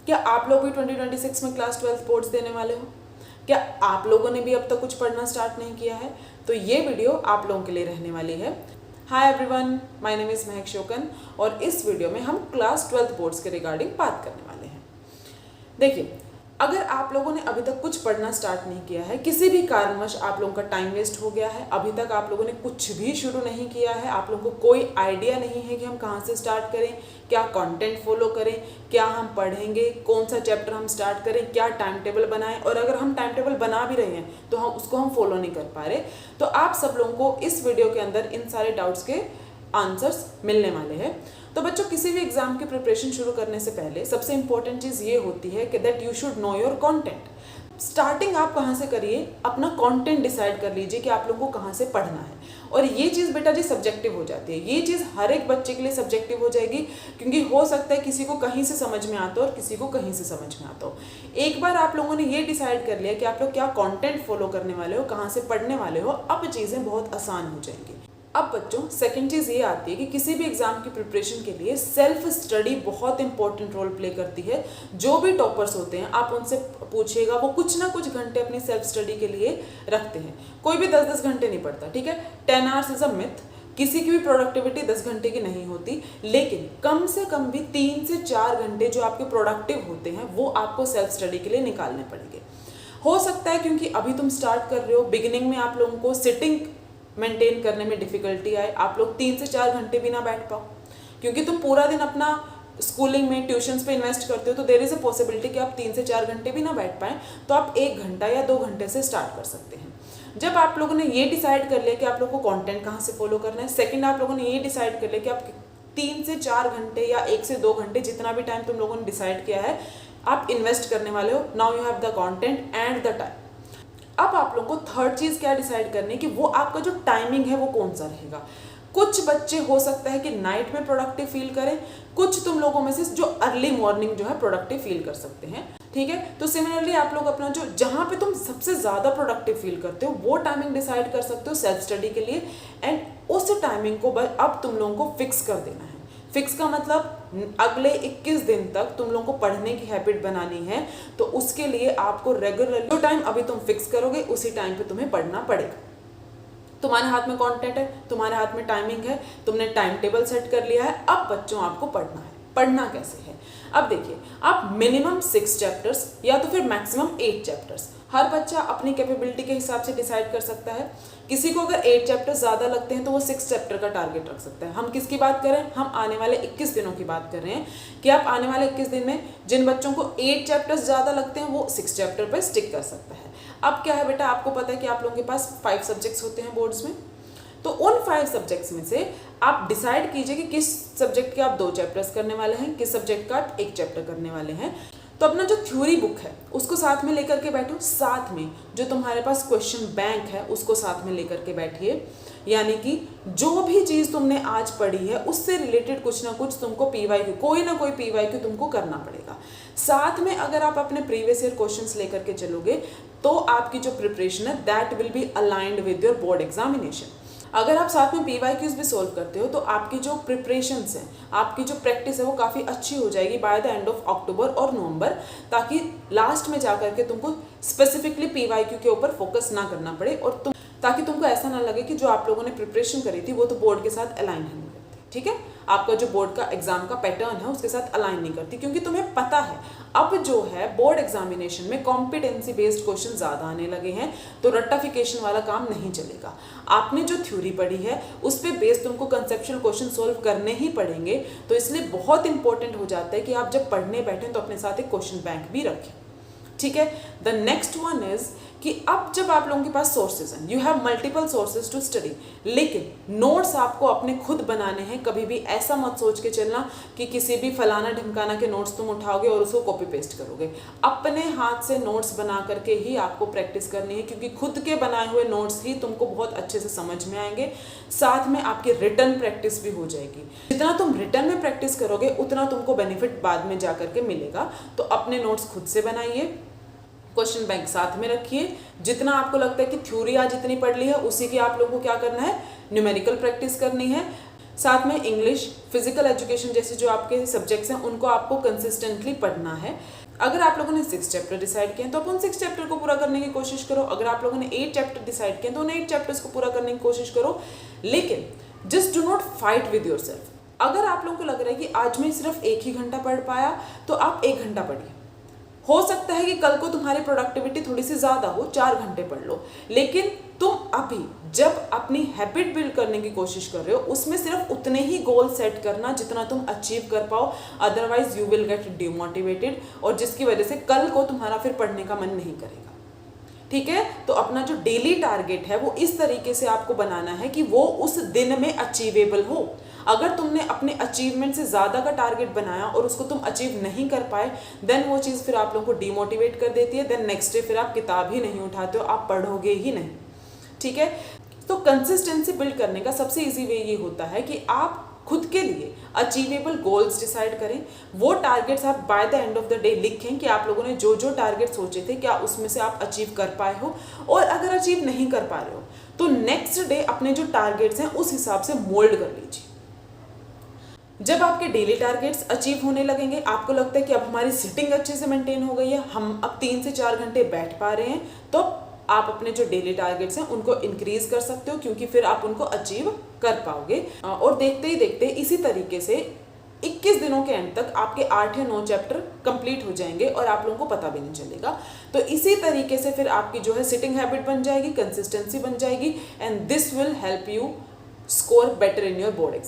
क्या आप लोग भी 2026 में क्लास 12 बोर्ड्स देने वाले हो? क्या आप लोगों ने भी अब तक कुछ पढ़ना स्टार्ट नहीं किया है? तो ये वीडियो आप लोगों के लिए रहने वाली है। Hi everyone, my name is महक शोकन और इस वीडियो में हम क्लास 12 बोर्ड्स के रिगार्डिंग बात करने वाले हैं। देखिए, अगर आप लोगों ने अभी तक कुछ पढ़ना स्टार्ट नहीं किया है, किसी भी कारणवश आप लोगों का टाइम वेस्ट हो गया है, अभी तक आप लोगों ने कुछ भी शुरू नहीं किया है, आप लोगों को कोई आइडिया नहीं है कि हम कहाँ से स्टार्ट करें, क्या कंटेंट फॉलो करें, क्या हम पढ़ेंगे, कौन सा चैप्टर हम स्टार्ट करें, क्या टाइम टेबल बनाएं, और अगर हम टाइम टेबल बना भी रहे हैं तो हम फॉलो नहीं कर पा रहे, तो आप सब लोगों को इस वीडियो के अंदर इन सारे डाउट्स के आंसर्स मिलने वाले हैं। तो बच्चों, किसी भी एग्जाम की प्रिपरेशन शुरू करने से पहले सबसे इंपॉर्टेंट चीज़ ये होती है कि that you should know your content. Starting आप कहाँ से करिए, अपना कंटेंट डिसाइड कर लीजिए कि आप लोगों को कहाँ से पढ़ना है। और ये चीज़ बेटा जी सब्जेक्टिव हो जाती है, ये चीज़ हर एक बच्चे के लिए सब्जेक्टिव हो जाएगी, क्योंकि हो सकता है किसी को कहीं से समझ में आता हो और किसी को कहीं से समझ में आता हो। एक बार आप लोगों ने ये डिसाइड कर लिया कि आप लोग क्या कंटेंट फॉलो करने वाले हो, कहाँ से पढ़ने वाले हो, अब चीज़ें बहुत आसान हो जाएंगी। अब बच्चों, सेकंड चीज़ ये आती है कि किसी भी एग्जाम की प्रिपरेशन के लिए सेल्फ स्टडी बहुत इंपॉर्टेंट रोल प्ले करती है। जो भी टॉपर्स होते हैं आप उनसे पूछिएगा, वो कुछ ना कुछ घंटे अपनी सेल्फ स्टडी के लिए रखते हैं। कोई भी 10-10 घंटे नहीं पढ़ता, ठीक है। 10 आवर्स इज अ मिथ। किसी की भी प्रोडक्टिविटी 10 घंटे की नहीं होती, लेकिन कम से कम भी 3 से 4 घंटे जो आपके प्रोडक्टिव होते हैं वो आपको सेल्फ स्टडी के लिए निकालने पड़ेंगे। हो सकता है क्योंकि अभी तुम स्टार्ट कर रहे हो, बिगिनिंग में आप लोगों को सिटिंग मेंटेन करने में डिफिकल्टी आए, आप लोग 3 से 4 घंटे भी ना बैठ पाओ, क्योंकि तुम पूरा दिन अपना स्कूलिंग में ट्यूशन्स पे इन्वेस्ट करते हो, तो देयर इज अ पॉसिबिलिटी कि आप 3 से 4 घंटे भी ना बैठ पाएँ, तो आप 1 घंटा या 2 घंटे से स्टार्ट कर सकते हैं। जब आप लोगों ने ये डिसाइड कर लिया कि आप लोगों को कंटेंट कहाँ से फॉलो करना है, सेकंड आप लोगों ने ये डिसाइड कर लिया कि आप 3 से 4 घंटे या 1 से 2 घंटे, जितना भी टाइम तुम लोगों ने डिसाइड किया है, आप इन्वेस्ट करने वाले हो। Now you have the content and the time. अब आप लोगों को थर्ड चीज़ क्या डिसाइड करनी है कि वो आपका जो टाइमिंग है वो कौन सा रहेगा। कुछ बच्चे हो सकता है कि नाइट में प्रोडक्टिव फील करें, कुछ तुम लोगों में से जो अर्ली मॉर्निंग जो है प्रोडक्टिव फील कर सकते हैं, ठीक है। तो सिमिलरली आप लोग अपना जो जहाँ पे तुम सबसे ज़्यादा प्रोडक्टिव फील करते हो वो टाइमिंग डिसाइड कर सकते हो सेल्फ स्टडी के लिए, एंड उस टाइमिंग को अब तुम लोगों को फिक्स कर देना है। फिक्स का मतलब अगले 21 दिन तक तुम लोगों को पढ़ने की हैबिट बनानी है, तो उसके लिए आपको रेगुलरली जो टाइम अभी तुम फिक्स करोगे उसी टाइम पे तुम्हें पढ़ना पड़ेगा। तुम्हारे हाथ में कंटेंट है, तुम्हारे हाथ में टाइमिंग है, तुमने टाइम टेबल सेट कर लिया है। अब बच्चों आपको पढ़ना है। पढ़ना कैसे है? अब देखिए, आप मिनिमम 6 चैप्टर्स या तो फिर मैक्सिमम 8 चैप्टर्स, हर बच्चा अपनी कैपेबिलिटी के हिसाब से डिसाइड कर सकता है। किसी को अगर 8 चैप्टर ज़्यादा लगते हैं तो वो 6 चैप्टर का टारगेट रख सकता है। हम किसकी बात कर रहे हैं? हम आने वाले 21 दिनों की बात कर रहे हैं कि आप आने वाले 21 दिन में जिन बच्चों को 8 चैप्टर्स ज़्यादा लगते हैं वो 6 चैप्टर पर स्टिक कर सकता है। अब क्या है बेटा, आपको पता है कि आप लोगों के पास 5 सब्जेक्ट्स होते हैं बोर्ड्स में, तो उन 5 सब्जेक्ट्स में से आप डिसाइड कीजिए कि किस सब्जेक्ट के आप 2 चैप्टर्स करने वाले हैं, किस सब्जेक्ट का आप 1 चैप्टर करने वाले हैं। तो अपना जो थ्योरी बुक है उसको साथ में लेकर के बैठो, साथ में जो तुम्हारे पास क्वेश्चन बैंक है उसको साथ में लेकर के बैठिए। यानी कि जो भी चीज़ तुमने आज पढ़ी है उससे रिलेटेड कुछ ना कुछ तुमको पीवाईक्यू, कोई ना कोई पीवाईक्यू तुमको करना पड़ेगा। साथ में अगर आप अपने प्रीवियस ईयर क्वेश्चंस लेकर के चलोगे तो आपकी जो प्रिपरेशन है that will be aligned with your board examination. अगर आप साथ में पीवाईक्यूज भी सोल्व करते हो तो आपकी जो प्रिपरेशंस हैं, आपकी जो प्रैक्टिस है वो काफ़ी अच्छी हो जाएगी by the end of October और नवंबर, ताकि लास्ट में जाकर के तुमको स्पेसिफिकली पीवाईक्यू के ऊपर फोकस ना करना पड़े, और ताकि तुमको ऐसा ना लगे कि जो आप लोगों ने प्रिपरेशन करी थी वो तो बोर्ड के साथ अलाइन नहीं करती, ठीक है। आपका जो बोर्ड का एग्जाम का पैटर्न है उसके साथ अलाइन नहीं करती, क्योंकि तुम्हें पता है अब जो है बोर्ड एग्जामिनेशन में कॉम्पिटेंसी बेस्ड क्वेश्चन ज़्यादा आने लगे हैं, तो रट्टाफिकेशन वाला काम नहीं चलेगा। आपने जो थ्योरी पढ़ी है उस पर बेस्ड तुमको कंसेप्चुअल क्वेश्चन सोल्व करने ही पड़ेंगे, तो इसलिए बहुत इंपॉर्टेंट हो जाता है कि आप जब पढ़ने बैठें तो अपने साथ एक क्वेश्चन बैंक भी रखें, ठीक है। द नेक्स्ट वन इज कि अब जब आप लोगों के पास सोर्सेज हैं, you have multiple sources to study, लेकिन नोट्स आपको अपने खुद बनाने हैं। कभी भी ऐसा मत सोच के चलना कि किसी भी फलाना ढिमकाना के नोट्स तुम उठाओगे और उसको कॉपी पेस्ट करोगे। अपने हाथ से नोट्स बना करके ही आपको प्रैक्टिस करनी है, क्योंकि खुद के बनाए हुए नोट्स ही तुमको बहुत अच्छे से समझ में आएंगे। साथ में आपकी रिटन प्रैक्टिस भी हो जाएगी। जितना तुम रिटन में प्रैक्टिस करोगे उतना तुमको बेनिफिट बाद में जा करके मिलेगा। तो अपने नोट्स खुद से बनाइए, क्वेश्चन बैंक साथ में रखिए। जितना आपको लगता है कि थ्योरी आज जितनी पढ़ ली है उसी की आप लोगों को क्या करना है, न्यूमेरिकल प्रैक्टिस करनी है। साथ में इंग्लिश, फिजिकल एजुकेशन जैसे जो आपके सब्जेक्ट्स हैं उनको आपको कंसिस्टेंटली पढ़ना है। अगर आप लोगों ने 6 चैप्टर डिसाइड किए तो आप उन 6 चैप्टर को पूरा करने की कोशिश करो। अगर आप लोगों ने 8 चैप्टर डिसाइड किए तो उन 8 चैप्टर्स को पूरा करने की कोशिश करो। लेकिन just do not fight with yourself. अगर आप लोगों को लग रहा है कि आज मैं सिर्फ 1 ही घंटा पढ़ पाया तो आप 1 घंटा पढ़िए। हो सकता है कि कल को तुम्हारी प्रोडक्टिविटी थोड़ी सी ज़्यादा हो, 4 घंटे पढ़ लो। लेकिन तुम अभी जब अपनी हैबिट बिल्ड करने की कोशिश कर रहे हो उसमें सिर्फ उतने ही गोल सेट करना जितना तुम अचीव कर पाओ, otherwise you will get demotivated और जिसकी वजह से कल को तुम्हारा फिर पढ़ने का मन नहीं करेगा। ठीक है, तो अपना जो डेली टारगेट है वो इस तरीके से आपको बनाना है कि वो उस दिन में अचीवेबल हो। अगर तुमने अपने अचीवमेंट से ज़्यादा का टारगेट बनाया और उसको तुम अचीव नहीं कर पाए, देन वो चीज़ फिर आप लोगों को डिमोटिवेट कर देती है। देन नेक्स्ट डे फिर आप किताब ही नहीं उठाते हो, आप पढ़ोगे ही नहीं। ठीक है, तो कंसिस्टेंसी बिल्ड करने का सबसे ईजी वे ये होता है कि आप खुद के लिए अचीवेबल गोल्स डिसाइड करें। वो टारगेट्स आप by the end of the day लिखें कि आप लोगों ने जो जो टारगेट सोचे थे क्या उसमें से आप अचीव कर पाए हो, और अगर अचीव नहीं कर पा रहे हो तो नेक्स्ट डे अपने जो टारगेट्स हैं उस हिसाब से मोल्ड कर लीजिए। जब आपके डेली टारगेट्स अचीव होने लगेंगे, आपको लगता है कि अब हमारी सिटिंग अच्छे से मेंटेन हो गई है, हम अब 3 से 4 घंटे बैठ पा रहे हैं, तो आप अपने जो डेली टारगेट्स हैं उनको इंक्रीज कर सकते हो, क्योंकि फिर आप उनको अचीव कर पाओगे। और देखते ही देखते इसी तरीके से 21 दिनों के एंड तक आपके 8 या 9 चैप्टर कंप्लीट हो जाएंगे और आप लोगों को पता भी नहीं चलेगा। तो इसी तरीके से फिर आपकी जो है सिटिंग हैबिट बन जाएगी, कंसिस्टेंसी बन जाएगी, and this will help you score better in your board exam.